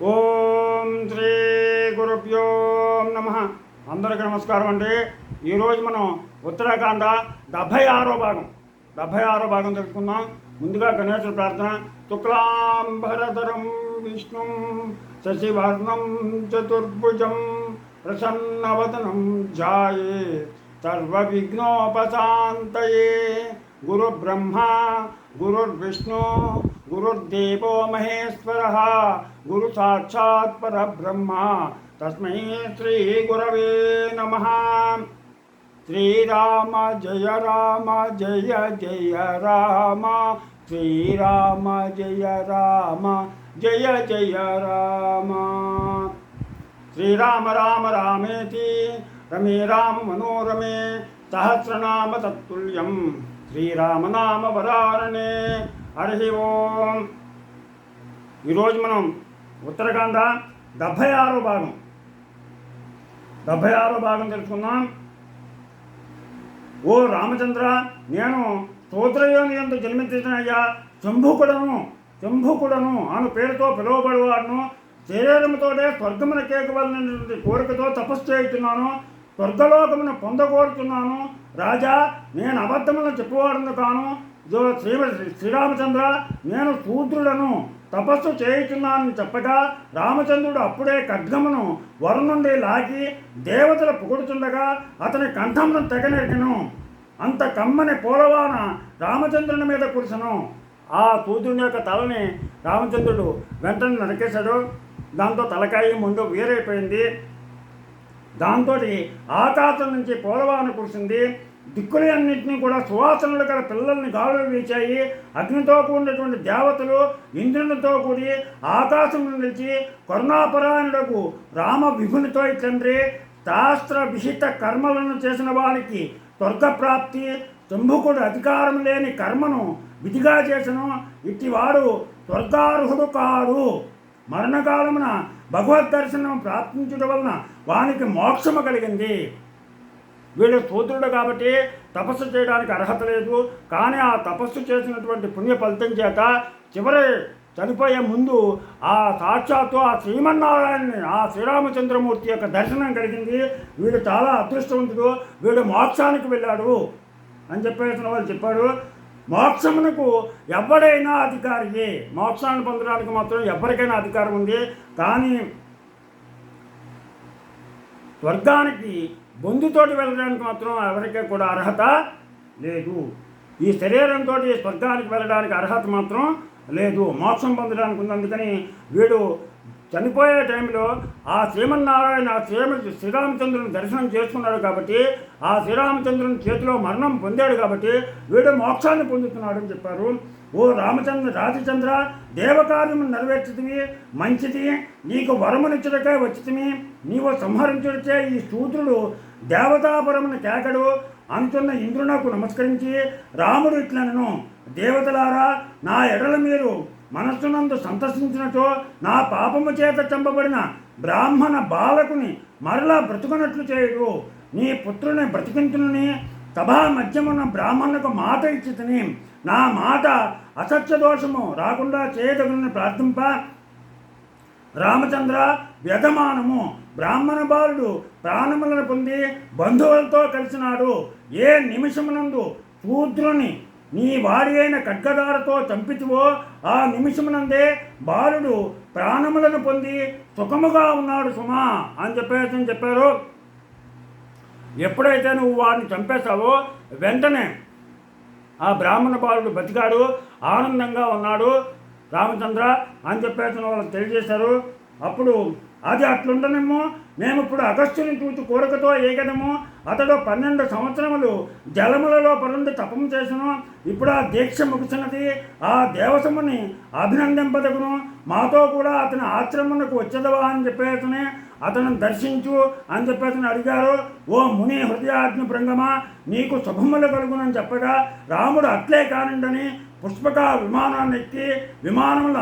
ఓం శ్రీ గురుభ్యో నమ. అందరికీ నమస్కారం అండి. ఈరోజు మనం ఉత్తరాఖండ 76వ భాగం తెలుసుకుందాం. ముందుగా గణేశ ప్రార్థన. శుక్లాంబరధరం విష్ణుం శశివర్ణం చతుర్భుజం ప్రసన్నవదనం ధ్యాయే సర్వవిఘ్నోపశాంతయే. గురుబ్రహ్మా గురుర్విష్ణు గురుర్దేవో మహేశ్వరः గురు సాక్షాత్ పరబ్రహ్మ తస్మై శ్రీ గురవే నమః. శ్రీరామ జయ రామ జయ జయ రామ శ్రీరామ జయ రామ జయ జయ రామ. శ్రీరామ రామ రామేతి రమే రామ మనోరమే సహస్రనామ తత్తుల్యం శ్రీరామనామ వరారణే. హరి ఓం. ఈరోజు మనం ఉత్తరాఖండ 76వ భాగం తెలుసుకుందాం. ఓ రామచంద్ర, నేను శూద్రయోని యందు జన్మించినయ్యా శంభుకుడను అను పేరుతో పిలువబడేవాడును. శరీరంతోనే స్వర్గమున కేకవలనటువంటి కోరికతో తపస్సు చేయుచున్నాను. స్వర్గలోకమును పొందకోరుతున్నాను. రాజా, నేను అబద్ధములను చెప్పువాడును కాను. శ్రీరామచంద్ర, నేను శూద్రుడను, తపస్సు చేయుచున్నానని చెప్పగా రామచంద్రుడు అప్పుడే ఖడ్గమును వరం నుండి లాగి దేవతలు పొగుడుతుండగా అతని కంఠమును తెగనెరికెను. అంత కమ్మని పూలవాన రామచంద్రుని మీద కురిసెను. ఆ శూద్రుని యొక్క తలని రామచంద్రుడు వెంటనే నరికేశాడు. దాంతో తలకాయ ముందు వేరైపోయింది. దాంతో ఆకాశం నుంచి పూలవాన కురిసింది. దిక్కులన్నింటినీ కూడా సువాసనలు గల పిల్లల్ని గాలులు వీచాయి. అగ్నితో కూడినటువంటి దేవతలు ఇంద్రునితో కూడి ఆకాశం నిలిచి కరుణాపరాయణుడకు రామ విభునితో తండ్రి, శాస్త్ర విహిత కర్మలను చేసిన వారికి స్వర్గప్రాప్తి, శంభుకుడు అధికారం లేని కర్మను విధిగా చేసను. ఇట్టివాడు స్వర్గార్హుడు కాడు. మరణకాలమున భగవద్ దర్శనం ప్రాప్తించడం వలన వానికి మోక్షము కలిగింది. వీడు శూద్రుడు కాబట్టి తపస్సు చేయడానికి అర్హత లేదు. కానీ ఆ తపస్సు చేసినటువంటి పుణ్య ఫలితం చేత చివరి చనిపోయే ముందు ఆ సాక్షాత్తు ఆ శ్రీమన్నారాయణని, ఆ శ్రీరామచంద్రమూర్తి యొక్క దర్శనం కలిగింది. వీడు చాలా అదృష్టవంతుడు, వీడు మోక్షానికి వెళ్ళాడు అని చెప్పేసిన వాళ్ళు చెప్పాడు. మోక్షమునకు ఎవడైనా అధికారియే. మోక్షాన్ని పొందడానికి మాత్రం ఎవరికైనా అధికారం ఉంది. కానీ స్వర్గానికి బొందుతోటి వెళ్ళడానికి మాత్రం ఎవరికీ కూడా అర్హత లేదు. ఈ శరీరంతో స్వర్గానికి వెళ్ళడానికి అర్హత మాత్రం లేదు, మోక్షం పొందడానికి ఉంది. అందుకని వీడు చనిపోయే టైంలో ఆ శ్రీమన్నారాయణ శ్రీరామచంద్రుని దర్శనం చేసుకున్నాడు కాబట్టి, ఆ శ్రీరామచంద్రుని చేతిలో మరణం పొందాడు కాబట్టి వీడు మోక్షాన్ని పొందుతున్నాడు అని చెప్పారు. ఓ రాజచంద్ర, దేవకార్యము నెరవేర్చుతివి, మంచిది. నీకు వరమునిచ్చుటకై వచ్చితివి. నీవు సంహరించుడిచే ఈ శూద్రుడు దేవతాపరమును కేకడు అంటున్న ఇంద్రునకు నమస్కరించి రాముడు ఇట్లనను, దేవతలారా, నా ఎడల మీరు మనస్సునందు సంతసించినచో నా పాపము చేత చంపబడిన బ్రాహ్మణ బాలకుని మరలా బ్రతుకున్నట్లు చేయుడు. నీ పుత్రుని బ్రతికించునని సభా మధ్యమున్న బ్రాహ్మణులకు మాట ఇచ్చితిని. నా మాట అసత్య దోషము రాకుండా చేయదగునని ప్రార్థింప. రామచంద్ర, వ్యధమానము బ్రాహ్మణ బాలుడు ప్రాణములను పొంది బంధువులతో కలిసినాడు. ఏ నిమిషమునందు శూద్రుని నీ వాడి అయిన ఖడ్గదారతో చంపితివో ఆ నిమిషమునందే బాలుడు ప్రాణములను పొంది సుఖముగా ఉన్నాడు సుమా అని చెప్పారు. ఎప్పుడైతే నువ్వు వాడిని చంపేశావో వెంటనే ఆ బ్రాహ్మణ బాలుడు బతికాడు, ఆనందంగా ఉన్నాడు రామచంద్ర అని చెప్పేసిన వాళ్ళు తెలియజేశారు. అప్పుడు అది అట్లుండనేమో, మేము ఇప్పుడు అగస్త్యుని చూచి కోరికతో ఏగదము. అతడు 12 సంవత్సరములు జలములలో పరుండి తపము చేసను. ఇప్పుడు ఆ దీక్ష ముగిసినది. ఆ దేవసముని అభినందింపదగును. మాతో కూడా అతని ఆశ్రమమునకు వచ్చేదవా అని చెప్పేసి అతను దర్శించు అని చెప్పేసి అడిగారు. ఓ ముని హృదయాగ్ని భృంగమా, నీకు శుభములు కలుగునని చెప్పగా రాముడు అట్లే కానిండని పుష్పక విమానాన్ని ఎక్కి విమానములు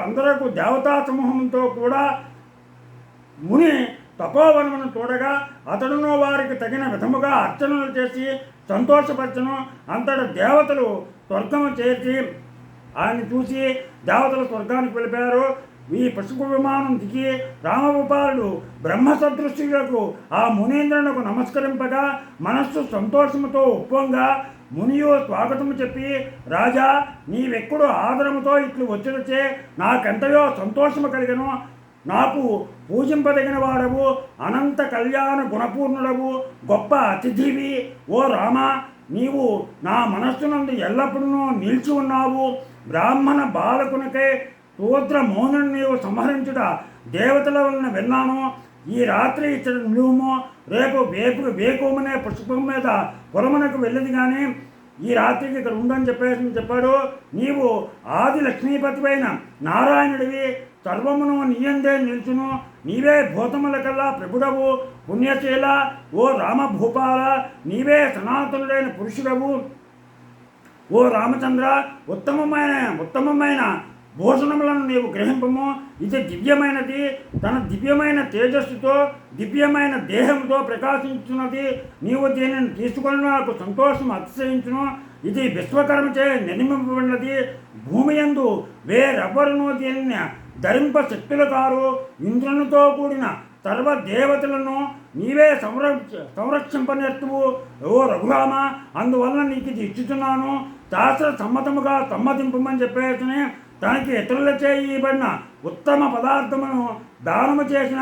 అందరకు దేవతా సమూహంతో కూడా ముని తపోవనమును చూడగా అతడును వారికి తగిన విధముగా అర్చనలు చేసి సంతోషపరచను. అంతటా దేవతలు స్వర్గము చేర్చి ఆయన చూసి దేవతలు స్వర్గానికి వెళ్ళిపోయారు. ఈ పుష్ప విమానం దిగి రామగోపాలుడు బ్రహ్మసదృష్యులకు ఆ మునీంద్రునకు నమస్కరింపగా మనస్సు సంతోషముతో ఉప్పొంగా మునియు స్వాగతము చెప్పి, రాజా నీవెక్కుడు ఆదరముతో ఇట్లు వచ్చినచే నాకెంతయో సంతోషము కలిగను. నాకు పూజింపదగిన వాడవు, అనంత కళ్యాణ గుణపూర్ణుడవు, గొప్ప అతిథివి. ఓ రామ, నీవు నా మనస్సునందు ఎల్లప్పుడూ నిలిచి ఉన్నావు. బ్రాహ్మణ బాలకునికై శూద్ర మౌనుని నీవు సంహరించుట దేవతల వలన విన్నాను. ఈ రాత్రి ఇచ్చట నిలువుము, రేపు వేకుమనే పుష్పం మీద పొలమునకు వెళ్ళదు కానీ ఈ రాత్రికి ఇక్కడ ఉండని చెప్పాడు. నీవు ఆది లక్ష్మీపతిపైన నారాయణుడివి, సర్వమును నీయందే నిలుచును. నీవే భూతములకల్లా ప్రభుడవు, పుణ్యశీల. ఓ రామభూపాల, నీవే సనాతనుడైన పురుషుడవు. ఓ రామచంద్ర, ఉత్తమమైన భూషణములను నీవు గ్రహింపము. ఇది దివ్యమైనది, తన దివ్యమైన తేజస్సుతో దివ్యమైన దేహంతో ప్రకాశించున్నది. నీవు దీనిని తీసుకొని నాకు సంతోషం అతిశయించును. ఇది విశ్వకర్మచే నిర్మింపబడినది. భూమి యందు వేరెవ్వరును దీనిని ధరింప శక్తులు కారు. ఇంద్రునితో కూడిన సర్వదేవతలను నీవే సంరక్షింపనేర్తువు. ఓ రఘురామ, అందువలన నీకు ఇది ఇచ్చుతున్నాను. శాస్త్ర సమ్మతముగా సమ్మతింపమని చెప్పేసి తనకి ఇతరులచే ఇవ్వబడిన ఉత్తమ పదార్థమును దానము చేసిన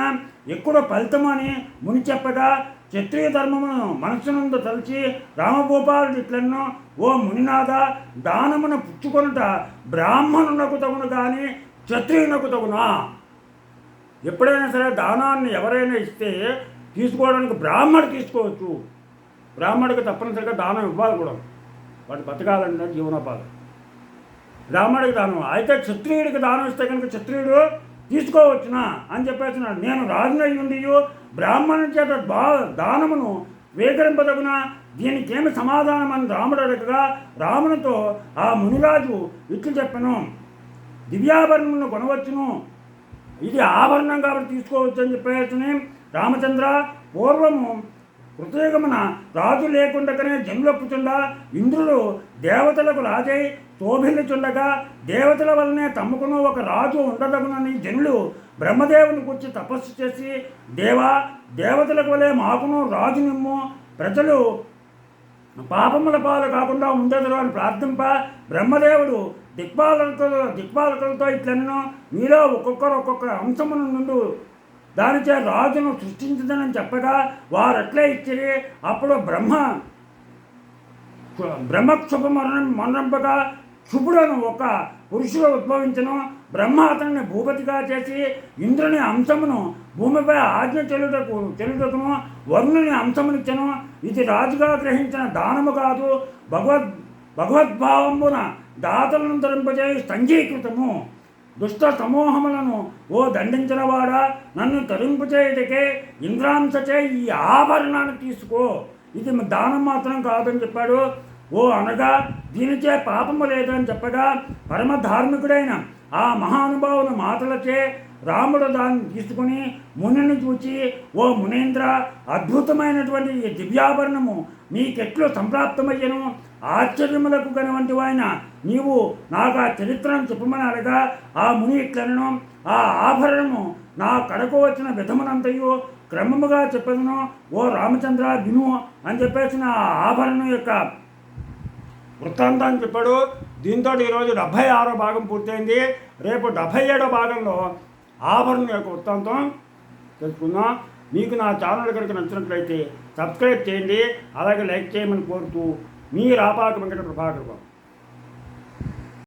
ఎక్కువ ఫలితమని ముని చెప్పగా, క్షత్రియ ధర్మమును మనస్సునందు తలచి రామగోపాలుడు ఇట్లన్నో, ఓ మునినాథ, దానమును పుచ్చుకొనుట బ్రాహ్మణునకు తగును కానీ క్షత్రియునకు తగునా? ఎప్పుడైనా సరే దానాన్ని ఎవరైనా ఇస్తే తీసుకోవడానికి బ్రాహ్మడు తీసుకోవచ్చు. బ్రాహ్మడికి తప్పనిసరిగా దానం ఇవ్వాలి కూడా, వాడు బతకాలంటే జీవనోపాధి. బ్రాహ్మడికి దానం అయితే క్షత్రియుడికి దానం ఇస్తే కనుక క్షత్రియుడు తీసుకోవచ్చునా అని చెప్పేస్తున్నాడు. నేను రాజునయ్యుండి బ్రాహ్మణుని చేత దానమును స్వీకరింపదగునా? దీనికేమి సమాధానం అని రాముడు అడగగా, రామునితో ఆ మునిరాజు ఇట్లు చెప్పను, దివ్యాభరణములను కొనవచ్చును, ఇది ఆభరణం కాబట్టి తీసుకోవచ్చు అని చెప్పేసి. రామచంద్ర, పూర్వము కృతయుగమున రాజు లేకుండగానే జనులొప్పుచుండా ఇంద్రుడు దేవతలకు రాజై శోభిల్లుచుండగా దేవతల వల్లనే తమ్ముకును ఒక రాజు ఉండదగునని జనులు బ్రహ్మదేవుని కూర్చి తపస్సు చేసి, దేవతలకు వలె మాకును రాజు నిమ్ము, ప్రజలు పాపముల పాలు కాకుండా ఉండదురు అని ప్రార్థింప, బ్రహ్మదేవుడు దిక్పాలకులతో ఇట్లన్నో, మీలో ఒక్కొక్క అంశమును నుండి దానిచే రాజును సృష్టించదనని చెప్పగా వారట్లే ఇచ్చిరి. అప్పుడు బ్రహ్మక్షుభ మరణంపగా క్షుభుడను ఒక పురుషుడు ఉద్భవించను. బ్రహ్మ అతనిని భూపతిగా చేసి ఇంద్రుని అంశమును భూమిపై ఆజ్ఞ చెల్లుటకును వరుణుని అంశమునిచ్చను. ఇది రాజుగా గ్రహించిన దానము కాదు, భగవద్భావమున దాతలను ధరింపజేయి సంఘీకృతము. దుష్ట సమూహములను ఓ దండించినవాడా, నన్ను తరింపు చేయటకే ఇంద్రాంశచే ఈ ఆభరణాన్ని తీసుకో, ఇది దానం మాత్రం కాదని చెప్పాడు. ఓ అనగా దీనిచే పాపము లేదని చెప్పగా, పరమ ధార్మికుడైన ఆ మహానుభావుని మాటలచే రాముడు దాన్ని తీసుకుని మునిని చూచి, ఓ మునీంద్ర, అద్భుతమైనటువంటి ఈ దివ్యాభరణము మీకెట్లు సంప్రాప్తమయ్యను? ఆశ్చర్యములకు గనవంటి వాయిన నీవు నాకు ఆ చరిత్రను చెప్పమని అడగా, ఆ ముని ఇట్లనను, ఆ ఆభరణము నా కడకు వచ్చిన విధమునంతయు క్రమముగా చెప్పదును. ఓ రామచంద్ర, విను అని చెప్పేసిన ఆ ఆభరణం యొక్క వృత్తాంతాన్ని చెప్పాడు. దీంతో ఈరోజు 76వ భాగం పూర్తయింది. రేపు 77వ భాగంలో ఆభరణం యొక్క వృత్తాంతం తెలుసుకుందాం. మీకు నా ఛానల్ కనుక నచ్చినట్లయితే సబ్స్క్రైబ్ చేయండి, అలాగే లైక్ చేయమని కోరుతూ మీ రాపాక వెంకట ప్రభాకర్.